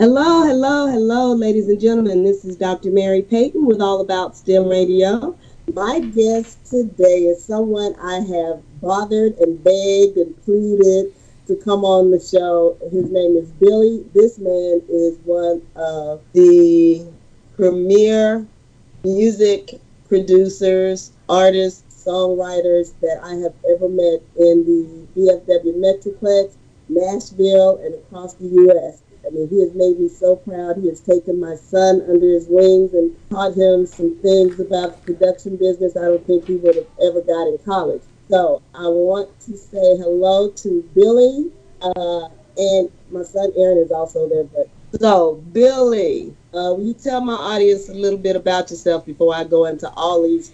Hello, hello, hello, ladies and gentlemen. This is Dr. Mary Payton with All About STEM Radio. My guest today is someone I have bothered and begged and pleaded to come on the show. His name is Billy. This man is one of the premier music producers, artists, songwriters that I have ever met in the DFW Metroplex, Nashville, and across the U.S. I mean, he has made me so proud. He has taken my son under his wings and taught him some things about the production business I don't think he would have ever got in college. So I want to say hello to Billy, and my son Aaron is also there. So, Billy, will you tell my audience a little bit about yourself before I go into all this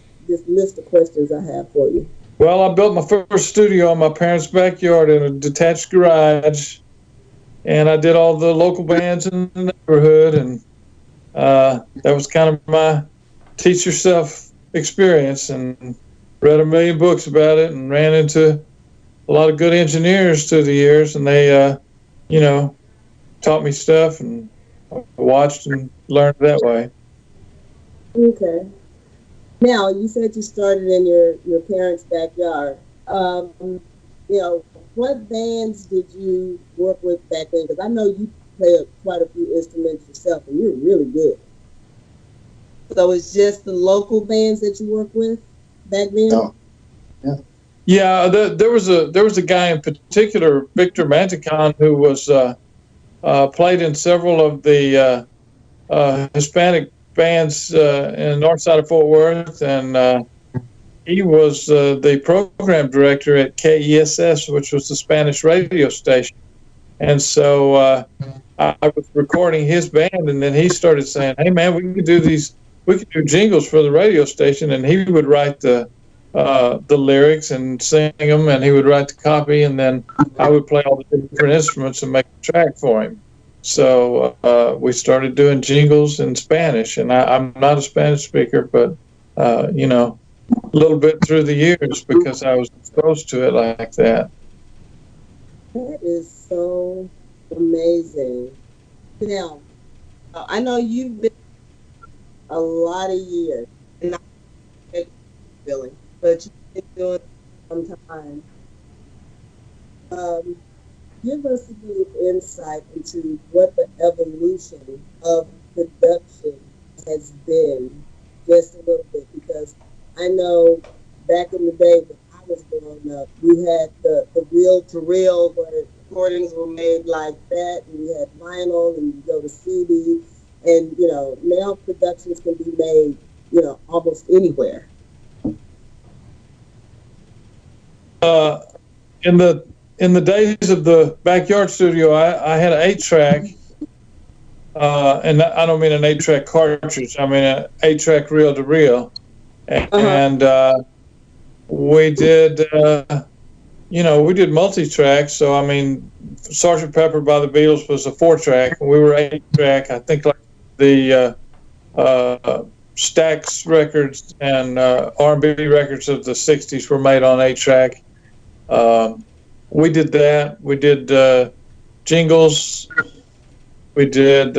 list of questions I have for you? Well, I built my first studio in my parents' backyard in a detached garage. And I did all the local bands in the neighborhood, and that was kind of my teach yourself experience, and read a million books about it and ran into a lot of good engineers through the years, and they, taught me stuff and watched and learned that way. Okay. Now, you said you started in your parents' backyard. What bands did you work with back then? Because I know you play quite a few instruments yourself, and you're really good. So it's just the local bands that you work with back then? Oh, yeah. Yeah, there was a guy in particular, Victor Manticon, who was played in several of the Hispanic bands in the north side of Fort Worth, and he was the program director at KESS, which was the Spanish radio station. And so I was recording his band, and then he started saying, "Hey, man, we could do jingles for the radio station." And he would write the lyrics and sing them, and he would write the copy, and then I would play all the different instruments and make a track for him. So we started doing jingles in Spanish, and I'm not a Spanish speaker, but a little bit through the years because I was exposed to it like that. That is so amazing. Now, I know you've been a lot of years, and not Billy, but you've been doing it some time. Give us a little insight into what the evolution of production has been, just a little bit, because I know back in the day when I was growing up, we had the reel-to-reel where recordings were made like that, and we had vinyl, and you go to CD, and, now productions can be made, almost anywhere. In the days of the backyard studio, I had an 8-track, and I don't mean an 8-track cartridge, I mean an 8-track reel-to-reel. And we did, we did multi-track. So, I mean, Sgt. Pepper by the Beatles was a 4-track. We were 8-track. I think like the Stax records and R&B records of the 60s were made on 8-track. We did that. We did jingles. We did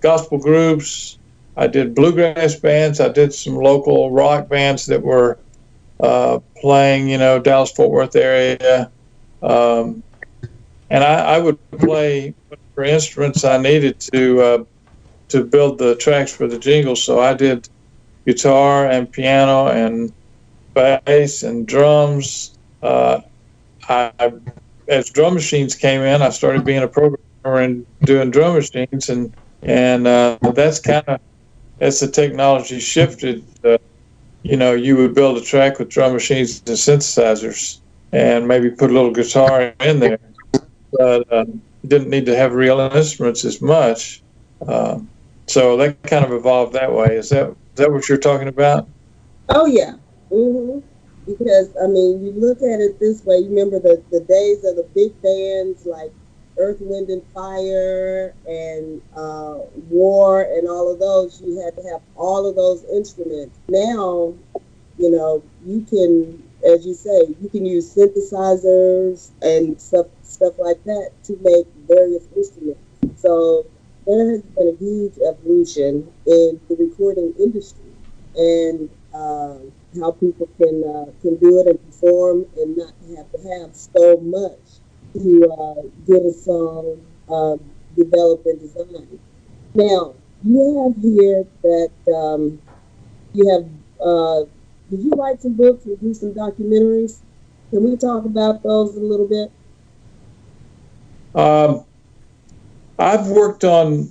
gospel groups. I did bluegrass bands. I did some local rock bands that were playing, Dallas Fort Worth area. And I would play whatever instruments I needed to build the tracks for the jingles. So I did guitar and piano and bass and drums. As drum machines came in, I started being a programmer and doing drum machines, and that's kind of, as the technology shifted, you would build a track with drum machines and synthesizers and maybe put a little guitar in there, but didn't need to have real instruments as much. So that kind of evolved that way. Is that what you're talking about? Oh, yeah. Mm-hmm. Because, I mean, you look at it this way, you remember the days of the big bands like Earth, Wind, and Fire and War and all of those. You had to have all of those instruments. Now, you can, as you say, you can use synthesizers and stuff like that to make various instruments. So there has been a huge evolution in the recording industry and how people can do it and perform and not have to have so much to get a song developed and designed. Now you have here that you have. Did you write some books and do some documentaries? Can we talk about those a little bit? Um, I've worked on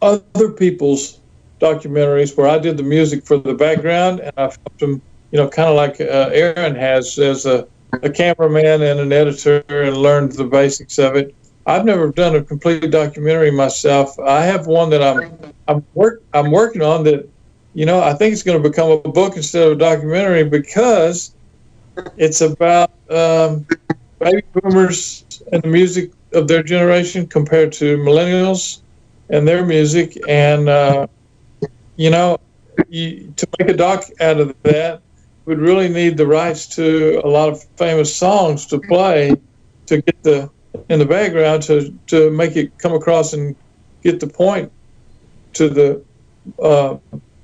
other people's documentaries where I did the music for the background, and I've helped them, kind of like Aaron has as a cameraman and an editor, and learned the basics of it. I've never done a complete documentary myself. I have one that I'm working on that, I think it's going to become a book instead of a documentary because it's about baby boomers and the music of their generation compared to millennials and their music. And, to make a doc out of that, we'd really need the rights to a lot of famous songs to play to get in the background to make it come across and get the point to the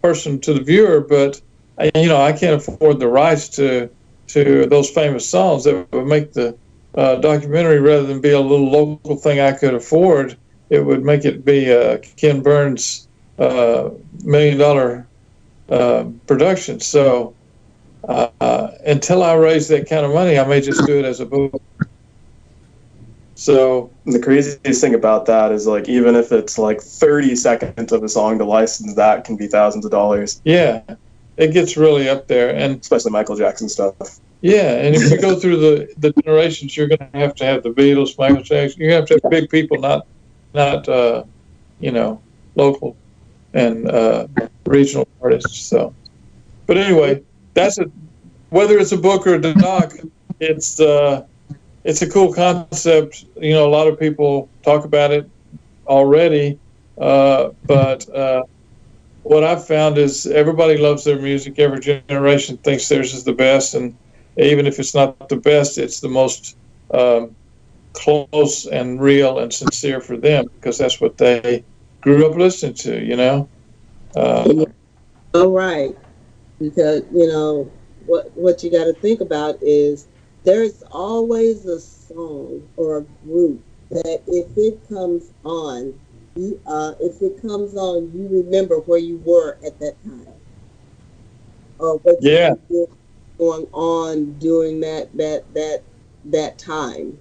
person, to the viewer. But, I can't afford the rights to those famous songs that would make the documentary, rather than be a little local thing I could afford. It would make it be Ken Burns' $1 million production. So until I raise that kind of money, I may just do it as a book. So the craziest thing about that is, like, even if it's like 30 seconds of a song, to license that can be thousands of dollars. Yeah, it gets really up there, and especially Michael Jackson stuff. Yeah, and if you go through the generations, you're going to have the Beatles, Michael Jackson. You have to have big people, not local and regional artists. So, but anyway, whether it's a book or a doc, it's a cool concept. A lot of people talk about it already, but what I've found is everybody loves their music. Every generation thinks theirs is the best, and even if it's not the best, it's the most close and real and sincere for them, because that's what they grew up listening to, All right. Because, what you got to think about is there's always a song or a group that if it comes on, you remember where you were at that time, or what you were going on during that time,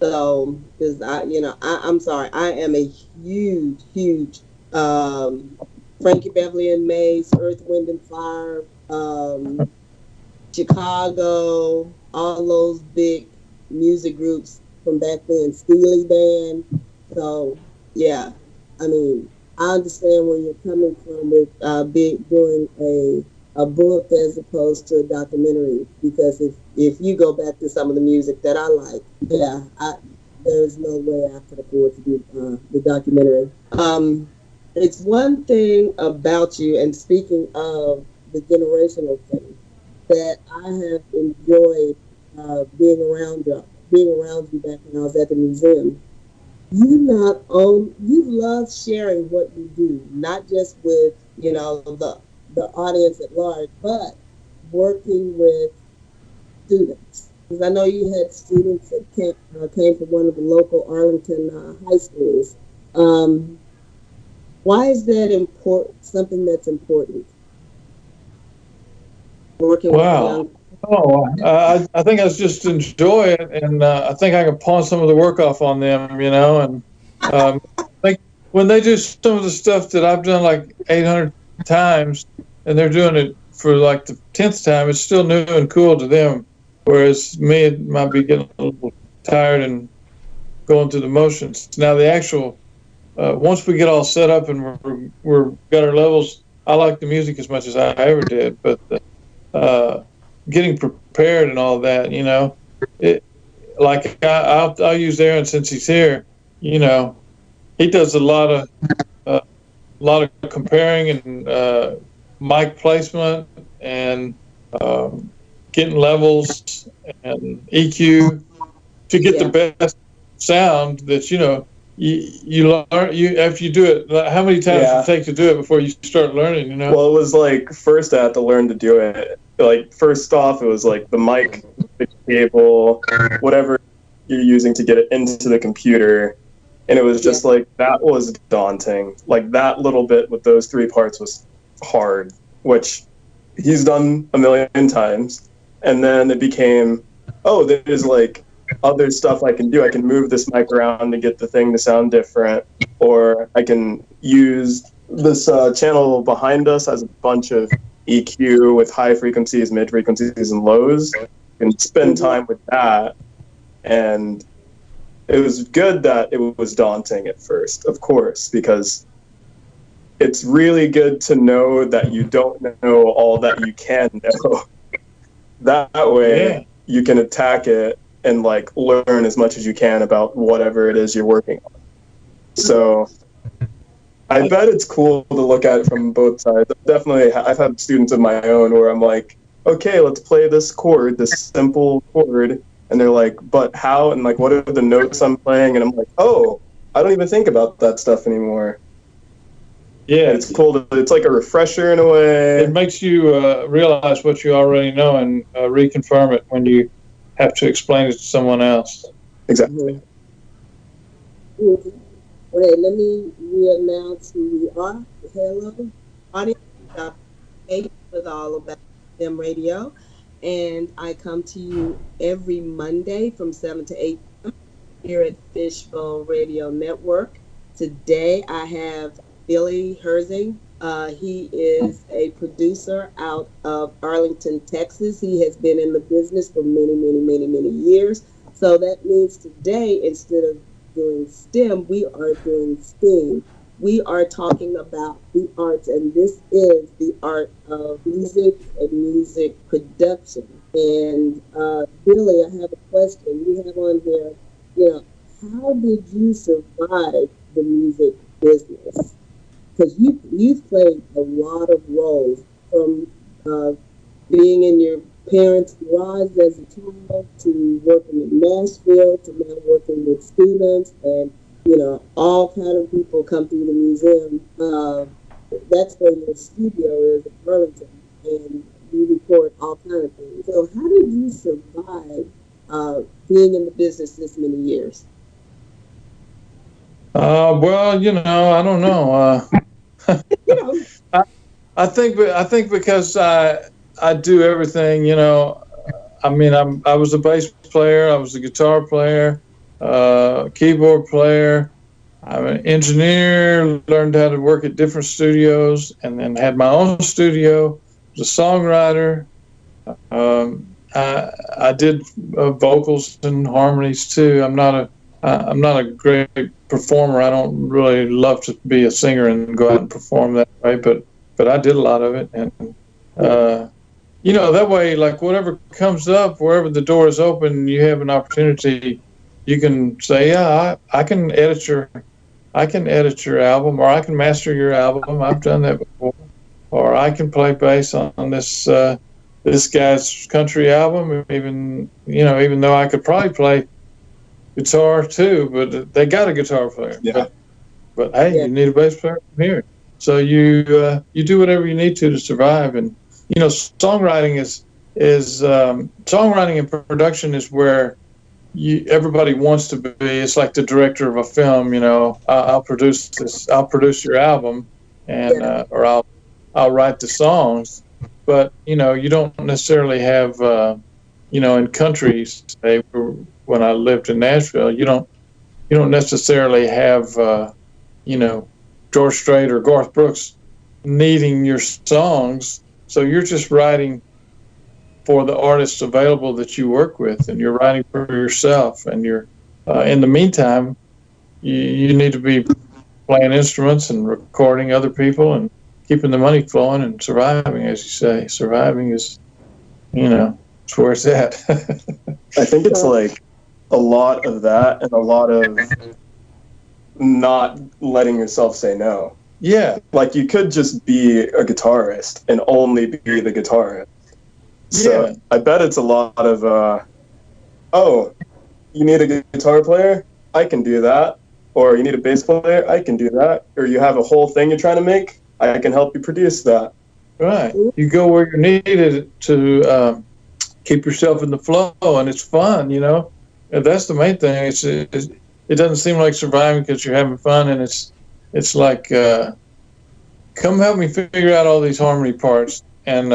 So, because I'm sorry, I am a huge Frankie Beverly and Mays, Earth, Wind and Fire, Chicago, all those big music groups from back then, Steely Dan. So, yeah, I mean, I understand where you're coming from with doing a book as opposed to a documentary, because if you go back to some of the music that I like, there's no way I could afford to do the documentary. It's one thing about you, and speaking of the generational thing, that I have enjoyed being around you back when I was at the museum. You love sharing what you do, not just with the audience at large, but working with students. Because I know you had students that came from one of the local Arlington high schools. Why is that important? Something that's important. Working with young. I think I just enjoy it, and I think I can pawn some of the work off on them, and like when they do some of the stuff that I've done like 800 times, and they're doing it for like the 10th time, it's still new and cool to them. Whereas me, it might be getting a little tired and going through the motions. Now the actual, once we get all set up and we're got our levels, I like the music as much as I ever did, but getting prepared and all that, I'll use Aaron since he's here. He does a lot of comparing and mic placement and getting levels and EQ to get the best sound that you learn, you after you do it, how many times does it take to do it before you start learning, you know? Well, it was like, first I had to learn to do it. Like, first off, it was like the mic, the cable, whatever you're using to get it into the computer. And it was just like, that was daunting. Like, that little bit with those three parts was hard, which he's done a million times. And then it became, oh, there's like other stuff I can do. I can move this mic around to get the thing to sound different, or I can use this channel behind us has a bunch of EQ with high frequencies, mid frequencies, and lows. You can spend time with that, and it was good that it was daunting at first, of course, because it's really good to know that you don't know all that you can know. That way, you can attack it and like learn as much as you can about whatever it is you're working on. So I bet it's cool to look at it from both sides. Definitely, I've had students of my own where I'm like, okay, let's play this chord, this simple chord. And they're like, but how? And like, what are the notes I'm playing? And I'm like, oh, I don't even think about that stuff anymore. Yeah, it's cool. It's like a refresher in a way. It makes you realize what you already know and reconfirm it when you have to explain it to someone else. Exactly. Okay, let me re-announce who we are. Hello, audience. Dr. Payton with All About STEM Radio, and I come to you every Monday from 7 to 8 here at Fishbowl Radio Network. Today I have Billy Herzing. He is a producer out of Arlington, Texas. He has been in the business for many years. So that means today, instead of doing STEM, we are doing STEAM. We are talking about the arts, and this is the art of music and music production. And Billy, I have a question. You have on here, how did you survive the music business? Because you've played a lot of roles, from being in your parents' garage as a child to working in Nashville to now working with students, and all kind of people come through the museum. That's where your studio is in Burlington, and you record all kinds of things. So how did you survive being in the business this many years? Well, I don't know. I think because I do everything. I mean, I was a bass player, I was a guitar player, keyboard player. I'm an engineer. Learned how to work at different studios, and then had my own studio. Was a songwriter. I did vocals and harmonies too. I'm not a great performer. I don't really love to be a singer and go out and perform that way, but I did a lot of it. And, that way, like whatever comes up, wherever the door is open, you have an opportunity. You can say, yeah, I can edit your album, or I can master your album. I've done that before. Or I can play bass on this guy's country album, even though I could probably play guitar too, but they got a guitar player. Yeah. But hey, you need a bass player from here. So you do whatever you need to survive. And songwriting is songwriting and production is where everybody wants to be. It's like the director of a film. I'll produce this. I'll produce your album, and or I'll write the songs. But you don't necessarily have in countries, say, when I lived in Nashville, you don't necessarily have George Strait or Garth Brooks needing your songs. So you're just writing for the artists available that you work with, and you're writing for yourself. And you're in the meantime, you need to be playing instruments and recording other people and keeping the money flowing and surviving, as you say. Surviving is, it's where it's at. I think it's like a lot of that and a lot of not letting yourself say no. Yeah. Like you could just be a guitarist and only be the guitarist. So I bet it's a lot of, you need a guitar player? I can do that. or you need a bass player, I can do that. Or you have a whole thing you're trying to make, I can help you produce that. Right. You go where you're needed to keep yourself in the flow, and it's fun, And that's the main thing. It doesn't seem like surviving because you're having fun, and it's like, come help me figure out all these harmony parts, and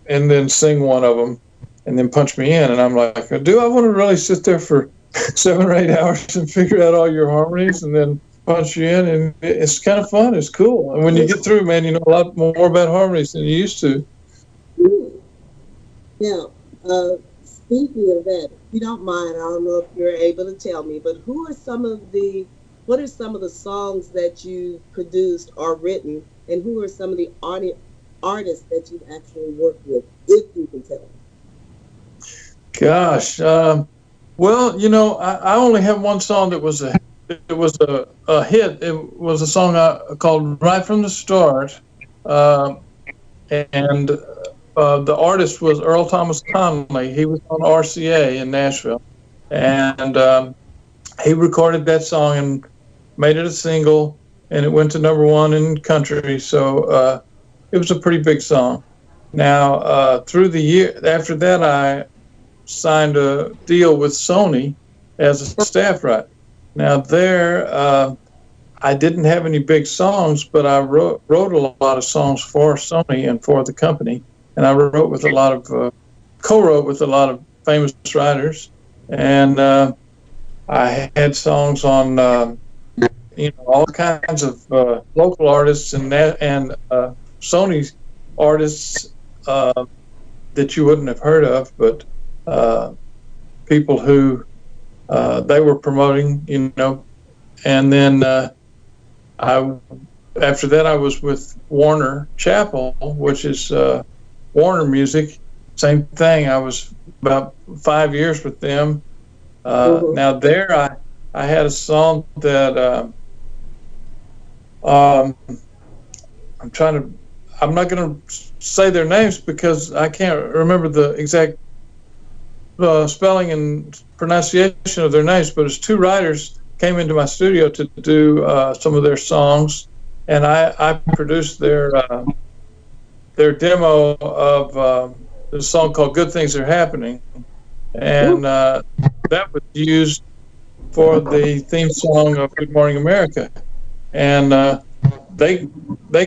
then sing one of them, and then punch me in, and I'm like, do I want to really sit there for 7 or 8 hours and figure out all your harmonies, and then punch you in? And it's kind of fun. It's cool, and when you get through, man, you know a lot more about harmonies than you used to. Now, speaking of that, if you don't mind, I don't know if you're able to tell me, but what are some of the songs that you produced or written, and who are some of the artists that you've actually worked with, if you can tell me? Gosh, well, I only have one song that was a hit. It was a song called "Right from the Start," and the artist was Earl Thomas Conley. He was on RCA in Nashville, and he recorded that song and made it a single, and it went to #1 in country. So it was a pretty big song. Now, through the year after that, I signed a deal with Sony as a staff writer. Now there, I didn't have any big songs, but I wrote a lot of songs for Sony and for the company. And I co-wrote with a lot of famous writers. And I had songs on, all kinds of local artists and Sony artists that you wouldn't have heard of, but people who they were promoting, And then after that, I was with Warner Chappell, which is Warner Music. Same thing. I was about 5 years with them. Now there, I had a song that I'm not going to say their names because I can't remember the exact spelling and pronunciation of their names, but it's 2 writers came into my studio to do some of their songs, and I produced their demo of the song called "Good Things Are Happening," and that was used for the theme song of Good Morning America. And they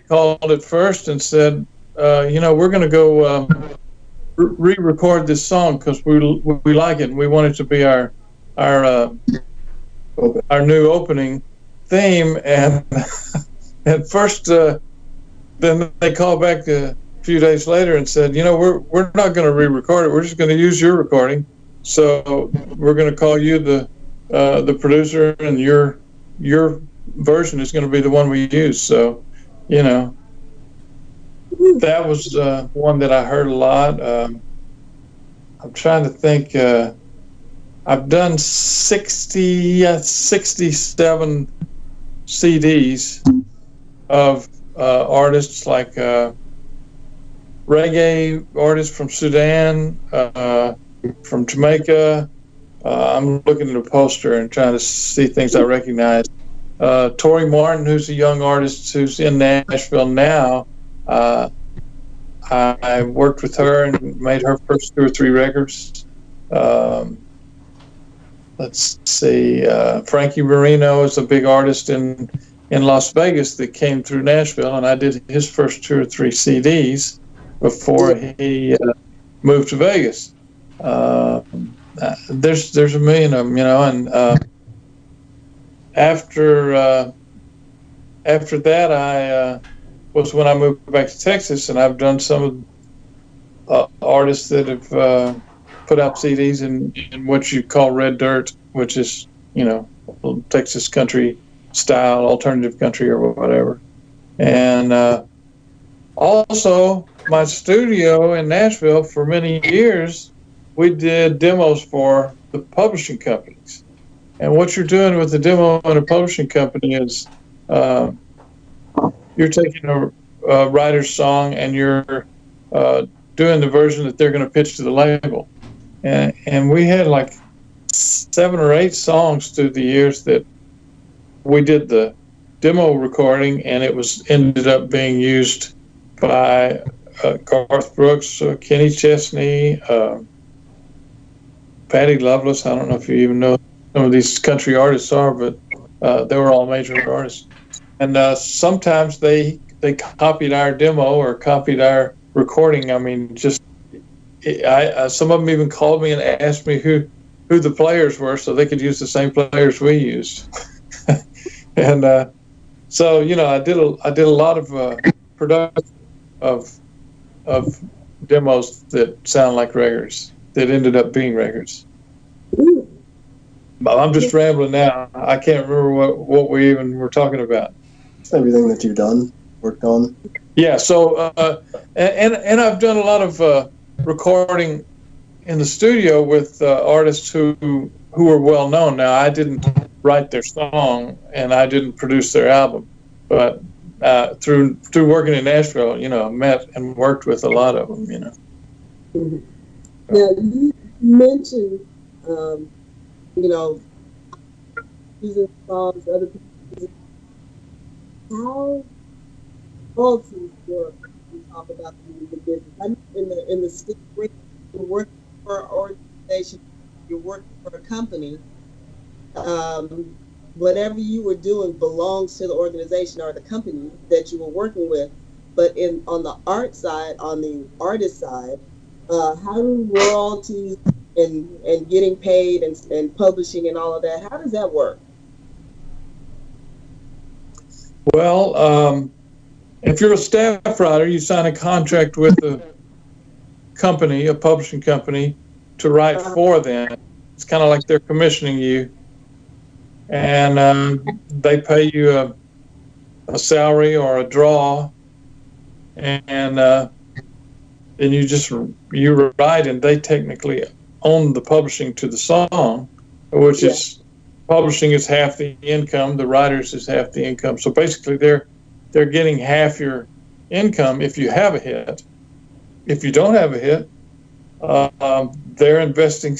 called it first and said, we're going to go re-record this song because we like it and we want it to be our new opening theme. And at first, then they called back a few days later and said, we're not going to re-record it. We're just going to use your recording. So we're going to call you the producer, and your version is going to be the one we use. So, that was one that I heard a lot. I'm trying to think. I've done 67 CDs of artists like reggae artists from Sudan, from Jamaica. I'm looking at a poster and trying to see things I recognize. Tori Martin, who's a young artist who's in Nashville now. I worked with her and made her first 2 or 3 records. Let's see. Frankie Marino is a big artist in Las Vegas that came through Nashville, and I did his first 2 or 3 CDs before he moved to Vegas. There's a million of them, and after that, I was when I moved back to Texas, and I've done some of artists that have put out CDs in what you call red dirt, which is Texas country style, alternative country or whatever. And also my studio in Nashville for many years, we did demos for the publishing companies. And what you're doing with the demo in a publishing company is you're taking a writer's song and you're doing the version that they're going to pitch to the label. And we had like 7 or 8 songs through the years that we did the demo recording, and it was ended up being used by Garth Brooks, Kenny Chesney, Patty Loveless. I don't know if you even know some of these country artists are, but they were all major artists. And sometimes they copied our demo or copied our recording. I mean, just some of them even called me and asked me who the players were, so they could use the same players we used. And so I did a lot of production of demos that sound like records that ended up being records. But I'm just rambling now. I can't remember what we even were talking about. Everything that you've worked on. Yeah. So and I've done a lot of recording in the studio with artists who are well known. Now, I didn't write their song and I didn't produce their album, but through working in Nashville, I met and worked with a lot of them. Mm-hmm. Now, you mentioned, using songs, other people. How royalties work when we talk about the music business? I know in the state where you're working for an organization, you're working for a company. Whatever you were doing belongs to the organization or the company that you were working with. But on the art side, on the artist side, how do royalties and getting paid and publishing and all of that, how does that work? Well, if you're a staff writer, you sign a contract with a company, a publishing company, to write for them. It's kind of like they're commissioning you, and they pay you a salary or a draw, and then you write, and they technically own the publishing to the song, which is publishing is half the income, the writers is half the income. So basically, they're getting half your income if you have a hit. If you don't have a hit, they're investing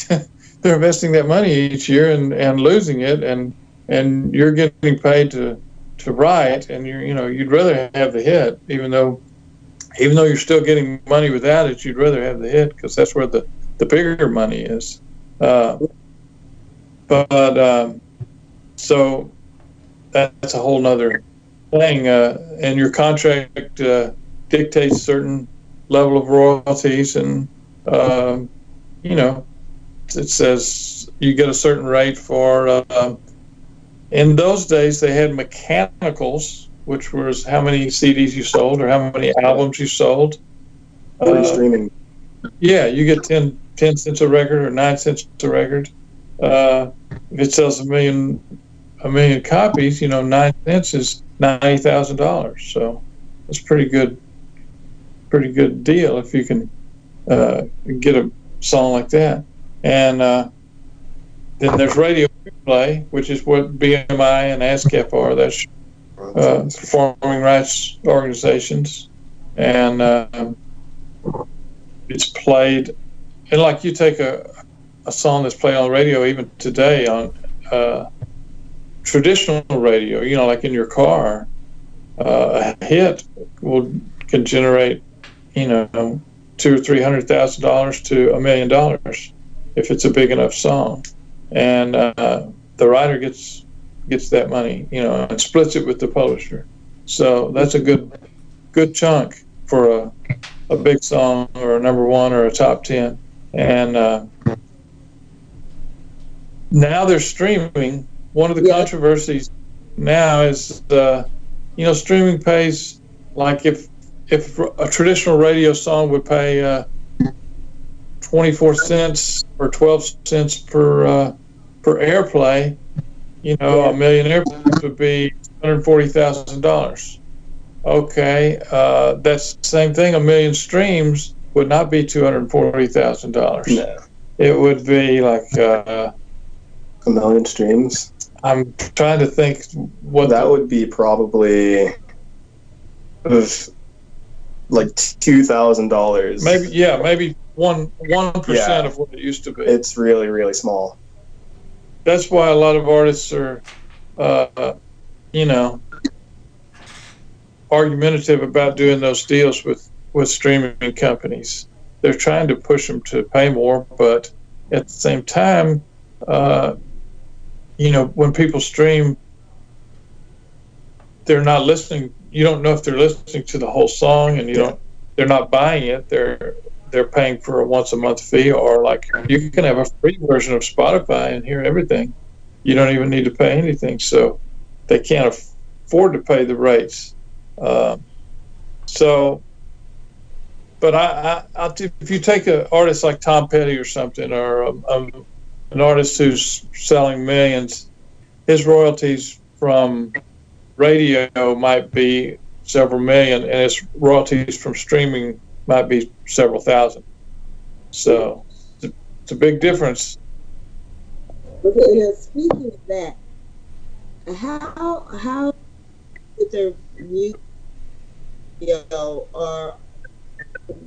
that money each year and losing it, and you're getting paid to write, and you'd rather have the hit, even though you're still getting money without it, you'd rather have the hit because that's where the bigger money is. So that's a whole nother thing, and your contract dictates certain level of royalties, and it says you get a certain rate for. In those days, they had mechanicals, which was how many CDs you sold or how many albums you sold. Streaming. Yeah, you get 10 cents a record or 9 cents a record. If it sells a million copies, 9 cents is $90,000. So it's pretty good deal if you can get a song like that. And then there's radio play, which is what BMI and ASCAP are. That's performing rights organizations, and it's played. And like you take a song that's played on the radio even today on traditional radio, like in your car, a hit can generate, $200,000 or $300,000 to $1 million if it's a big enough song, and the writer gets that money, and splits it with the publisher. So that's a good chunk for a big song or a number one or a top 10. And now they're streaming. One of the controversies now is, streaming pays, like if a traditional radio song would pay 24 cents or 12 cents per airplay, a million airplays would be $140,000. Okay, that's the same thing. A million streams would not be $240,000. No. It would be like a million streams. I'm trying to think what that would be. Probably like $2,000. Maybe 1% of what it used to be. It's really, really small. That's why a lot of artists are you know, argumentative about doing those deals with streaming companies. They're trying to push them to pay more, but at the same time, you know, when people stream, they're not listening. You don't know if they're listening to the whole song, and they're not buying it. They're paying for a once a month fee, or like you can have a free version of Spotify and hear everything. You don't even need to pay anything, so they can't afford to pay the rates. But if you take an artist like Tom Petty or something, or an artist who's selling millions, his royalties from radio might be several million, and his royalties from streaming might be several thousand. So it's a big difference. Okay, now speaking of that, how is there music or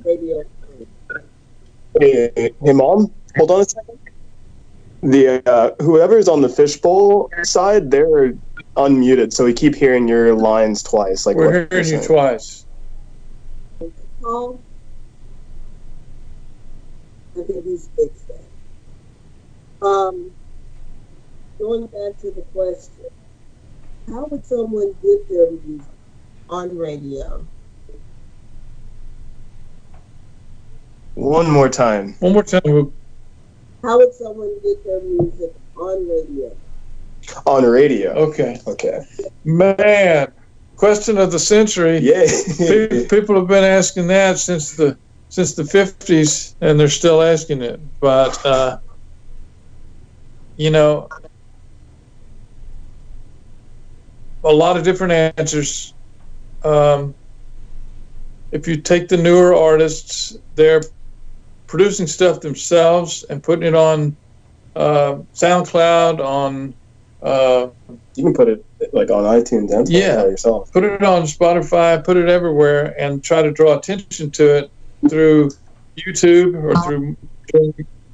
radio? Hey, Mom, hold on a second. The whoever's on the fishbowl side, they're unmuted, so we keep hearing your lines twice. Like we're hearing you twice. Oh, I think he's fixed that. Going back to the question, how would someone get their music on radio? One more time. One more time. How would someone get their music on radio? On radio. Okay. Okay. Man, question of the century. Yeah. People have been asking that since the 50s, and they're still asking it. But you know, a lot of different answers. If you take the newer artists, they're producing stuff themselves and putting it on SoundCloud, on you can put it like on iTunes and yourself. Put it on Spotify, put it everywhere, and try to draw attention to it through YouTube or through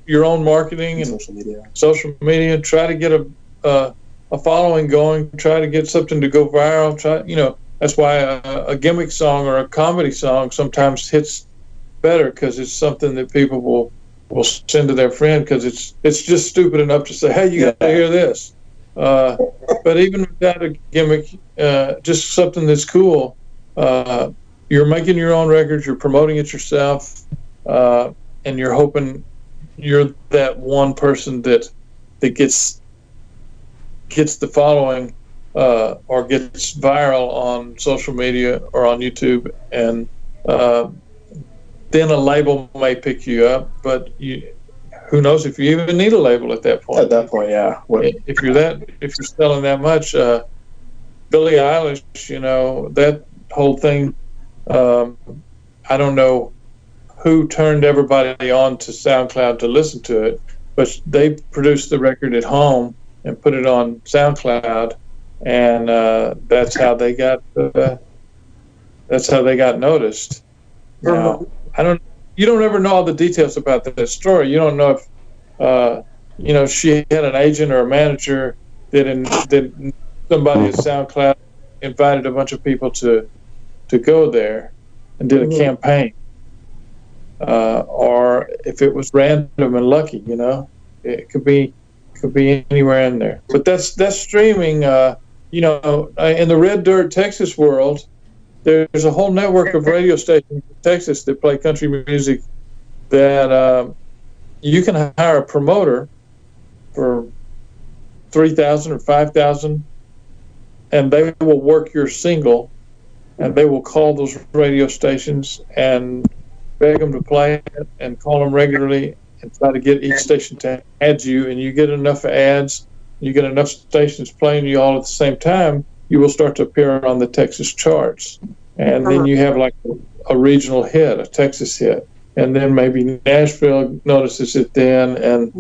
your own marketing and social media. Try to get a following going. Try to get something to go viral. That's why a gimmick song or a comedy song sometimes hits better, because it's something that people will send to their friend, because it's just stupid enough to say, hey, you got to hear this. But even without a gimmick, just something that's cool, you're making your own records, you're promoting it yourself, and you're hoping you're that one person that gets the following, or gets viral on social media or on YouTube, and then a label may pick you up, but who knows if you even need a label at that point. At that point, yeah. If you're selling that much, Billie Eilish, that whole thing. I don't know who turned everybody on to SoundCloud to listen to it, but they produced the record at home and put it on SoundCloud, and that's how they got noticed. Now, you don't ever know all the details about that story. You don't know if she had an agent or a manager that somebody at SoundCloud invited a bunch of people to go there and did a campaign, or if it was random and lucky. It could be anywhere in there. But that's streaming. In the Red Dirt Texas world, there's a whole network of radio stations in Texas that play country music that you can hire a promoter for $3,000 or $5,000, and they will work your single, and they will call those radio stations and beg them to play it and call them regularly and try to get each station to add you, and you get enough ads, you get enough stations playing you all at the same time, you will start to appear on the Texas charts. And then you have like a regional hit, a Texas hit. And then maybe Nashville notices it then, and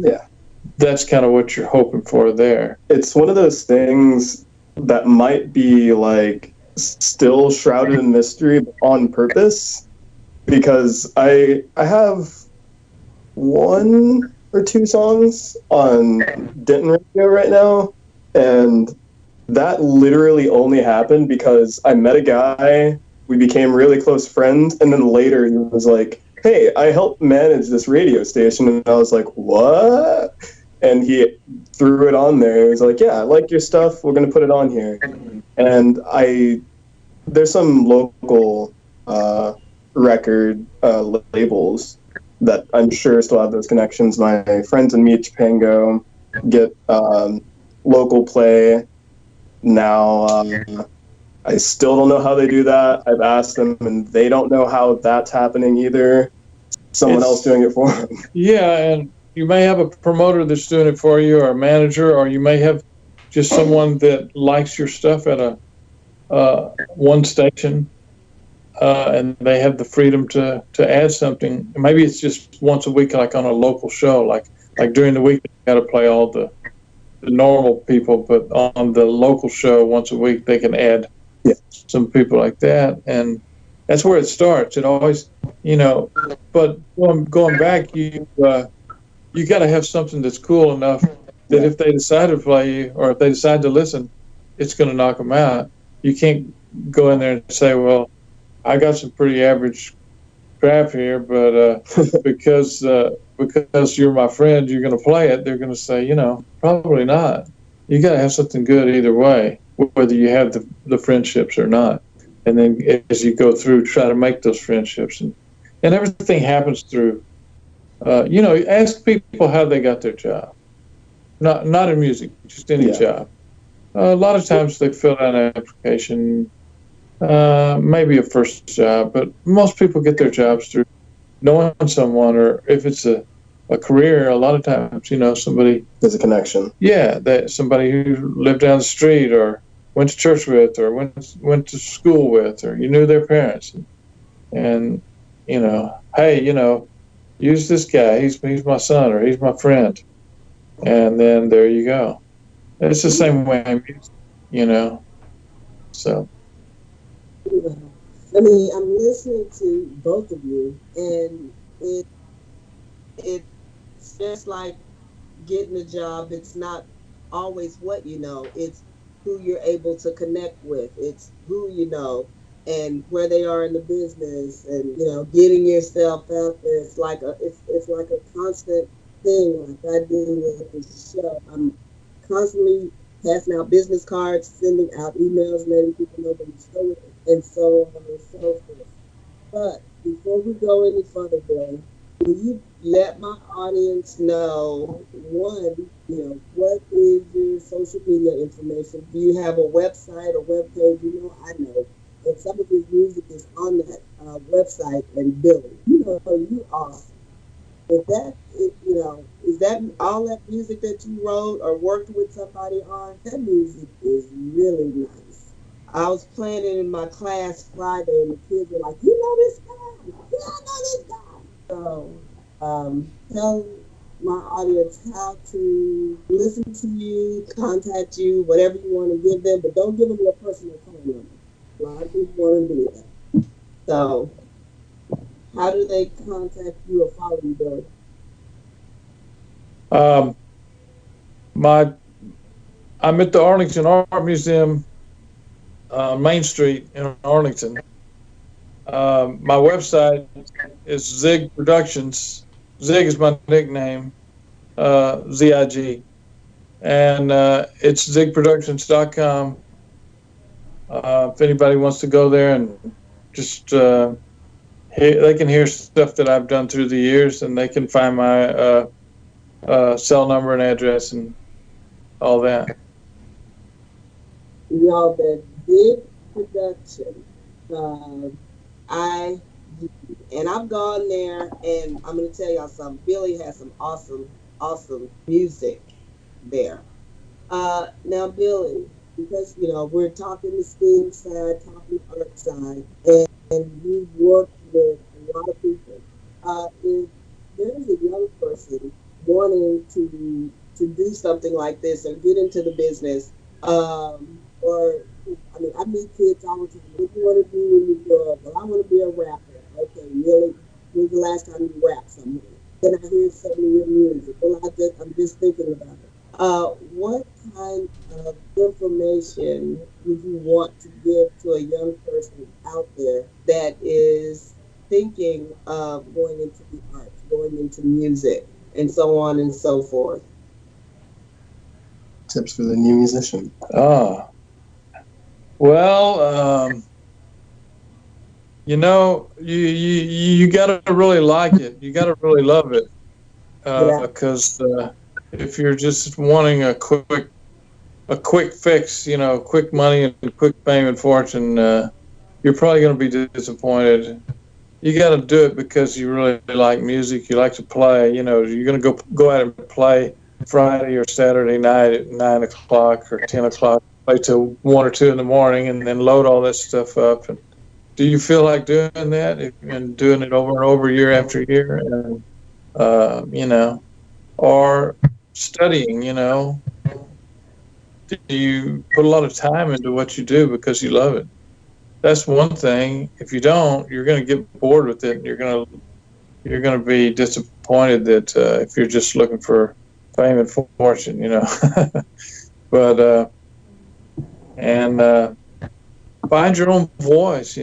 that's kind of what you're hoping for there. It's one of those things that might be like still shrouded in mystery on purpose, because I have 1 or 2 songs on Denton Radio right now, and that literally only happened because I met a guy, we became really close friends, and then later he was like, hey, I help manage this radio station. And I was like, what? And he threw it on there. He was like, yeah, I like your stuff. We're going to put it on here. And there's some local record labels that I'm sure still have those connections. My friends in Meat Pango get local play. Now, I still don't know how they do that. I've asked them, and they don't know how that's happening either. Someone else doing it for them. Yeah, and you may have a promoter that's doing it for you, or a manager, or you may have just someone that likes your stuff at a one station, and they have the freedom to add something. Maybe it's just once a week, like on a local show, like during the week, you got to play all the normal people, but on the local show once a week, they can add some people like that, and that's where it starts. It always, but going back, you got to have something that's cool enough that if they decide to play you, or if they decide to listen, it's going to knock them out. You can't go in there and say, well, I got some pretty average crap here, but because you're my friend, you're going to play it. They're going to say, probably not. You got to have something good either way, whether you have the friendships or not. And then as you go through, try to make those friendships, and everything happens through. Ask people how they got their job. Not in music, just any job. A lot of times they fill out an application, maybe a first job, but most people get their jobs through knowing someone, or if it's a career, a lot of times, somebody. There's a connection. Yeah, that somebody who lived down the street, or went to church with, or went to school with, or you knew their parents, and hey, use this guy. He's my son, or he's my friend, and then there you go. It's the same way in music, So. I mean, I'm listening to both of you, and it's just like getting a job. It's not always what you know. It's who you're able to connect with. It's who you know and where they are in the business, and getting yourself out there. It's like a constant thing. Like I do with the show. I'm constantly passing out business cards, sending out emails, letting people know that you're still with it, and so on and so forth. But before we go any further, Bill, will you let my audience know, one, what is your social media information? Do you have a website or webpage? I know that some of his music is on that website, and Billy, you awesome. Is that all that music that you wrote or worked with somebody on? That music is really nice. I was playing it in my class Friday, and the kids were like, "You know this guy? Yeah, I know this guy." So, tell my audience how to listen to you, contact you, whatever you want to give them, but don't give them your personal phone number. A lot of people want to do that. So, how do they contact you or follow you, Billy? I'm at the Arlington Art Museum, Main Street in Arlington. My website is Zig Productions. Zig is my nickname, ZIG, and it's zigproductions.com. If anybody wants to go there and just they can hear stuff that I've done through the years, and they can find my cell number and address and all that. Y'all, that big production. I've gone there, and I'm going to tell y'all something. Billy has some awesome music there. Now, Billy, because we're talking the STEAM side, talking the art side, and you've worked with a lot of people. If there's a young person wanting to do something like this or get into the business, I meet kids all the time. What do you want to do when you grow up? Well, I want to be a rapper. Okay, really? When's the last time you rapped somewhere? Then I hear some of your music. Well, I'm just thinking about it. What kind of information would you want to give to a young person out there that is thinking of going into the arts, going into music, and so on and so forth? Tips for the new musician. Oh, well, you got to really like it. You got to really love it, Yeah. because if you're just wanting a quick fix, quick money and quick fame and fortune, you're probably going to be disappointed. You got to do it because you really like music. You like to play. You're going to go out and play Friday or Saturday night at 9 o'clock or 10 o'clock, play till 1 or 2 in the morning, and then load all that stuff up. And do you feel like doing that and doing it over and over year after year? And or studying? Do you put a lot of time into what you do because you love it? That's one thing. If you don't, you're going to get bored with it. And you're going to be disappointed that if you're just looking for fame and fortune, but and find your own voice.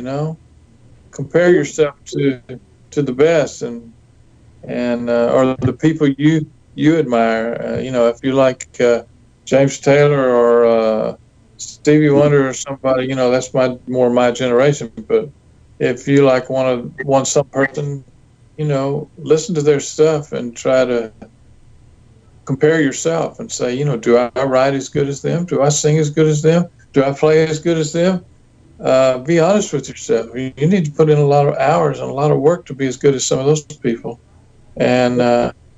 Compare yourself to the best and or the people you admire. If you like James Taylor or Stevie Wonder or somebody, that's more my generation. But if you like some person, listen to their stuff and try to compare yourself and say, do I write as good as them? Do I sing as good as them? Do I play as good as them? Be honest with yourself. You need to put in a lot of hours and a lot of work to be as good as some of those people. And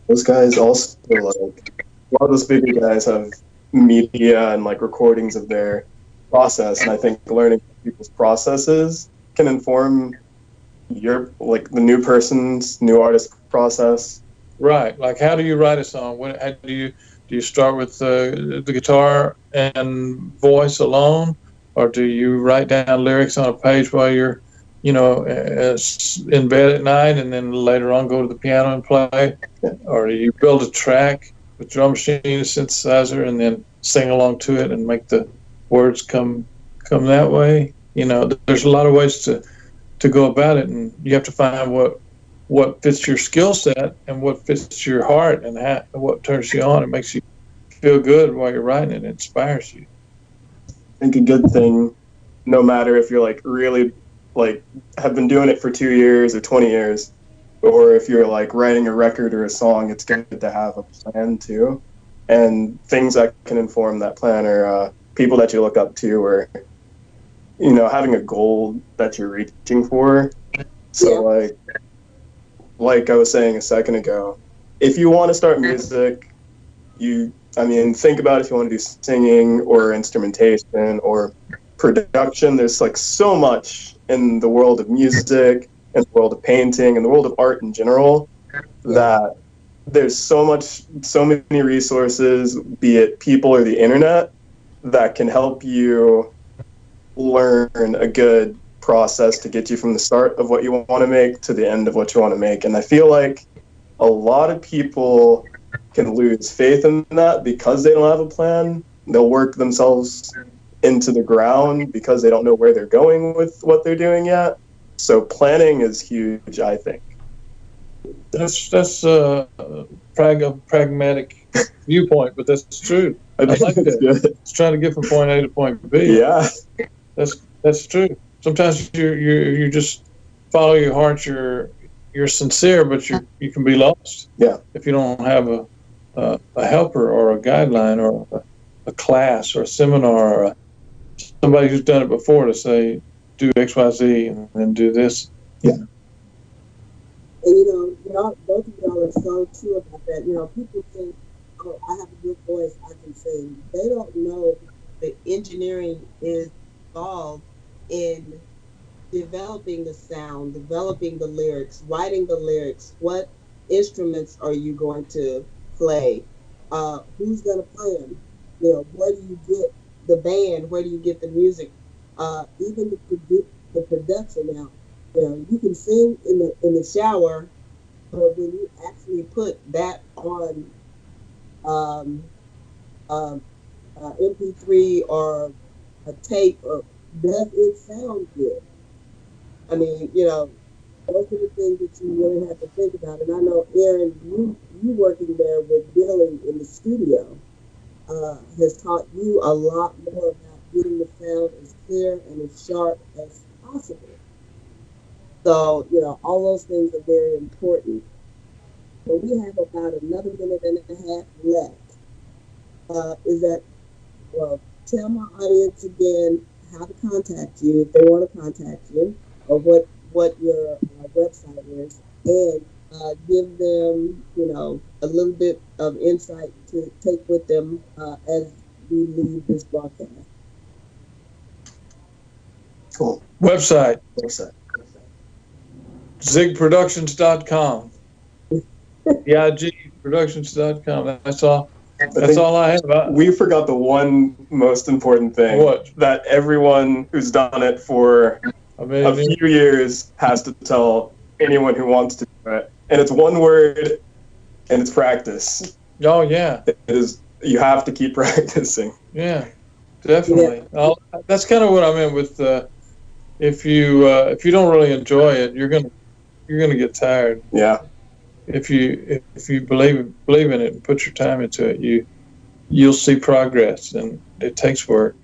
those guys also, like, a lot of those bigger guys have media and like recordings of their process, and I think learning people's processes can inform your, like, the new person's new artist process. Right. Like, how do you write a song? How do you start with the guitar and voice alone, or do you write down lyrics on a page while you're, in bed at night, and then later on go to the piano and play, or do you build a track with drum machine, a synthesizer, and then sing along to it and make the words come that way? There's a lot of ways to go about it, and you have to find what fits your skill set and what fits your heart and what turns you on and makes you feel good while you're writing it. It inspires you. I think a good thing, no matter if you're like really like have been doing it for 2 years or 20 years, or if you're like writing a record or a song, it's good to have a plan too. And things that can inform that plan are people that you look up to, or having a goal that you're reaching for. So Yeah. like I was saying a second ago, if you want to start music, think about if you want to do singing or instrumentation or production. There's like so much in the world of music, in the world of painting, in the world of art in general, that there's so many resources, be it people or the internet, that can help you learn a good process to get you from the start of what you want to make to the end of what you want to make. And I feel like a lot of people can lose faith in that because they don't have a plan. They'll work themselves into the ground because they don't know where they're going with what they're doing yet. So planning is huge, I think. That's a pragmatic viewpoint, but that's true. I like that. Good. It's trying to get from point A to point B. Yeah, that's true. Sometimes you just follow your heart. You're sincere, but you can be lost. Yeah. If you don't have a helper or a guideline or a class or a seminar or somebody who's done it before to say do X, Y, Z, and then do this. Yeah. And both of y'all are so true about that. People think, oh, I have a good voice, I can sing. They don't know the engineering is involved in developing the sound, developing the lyrics, writing the lyrics. What instruments are you going to play? Who's going to play them? Where do you get the band? Where do you get the music? Even the production now. You can sing in the shower, but when you actually put that on MP3 or a tape, or does it sound good? I mean, those are the things that you really have to think about. And I know, Aaron, you working there with Billy in the studio has taught you a lot more about getting the sound as clear and as sharp as possible. So, all those things are very important. So we have about another minute and a half left. Is that, well, tell my audience again how to contact you if they want to contact you, or what your website is, and give them, a little bit of insight to take with them as we leave this broadcast. Cool. Website. zigproductions.com. EIGproductions.com. That's all. That's all I have. We forgot the one most important thing. What? That everyone who's done it for a few years has to tell anyone who wants to do it. And it's one word, and it's practice. Oh, yeah. It is. You have to keep practicing. Yeah, definitely. Yeah. That's kind of what I meant with if you don't really enjoy it, you're gonna get tired. Yeah. If you believe in it and put your time into it, you'll see progress, and it takes work.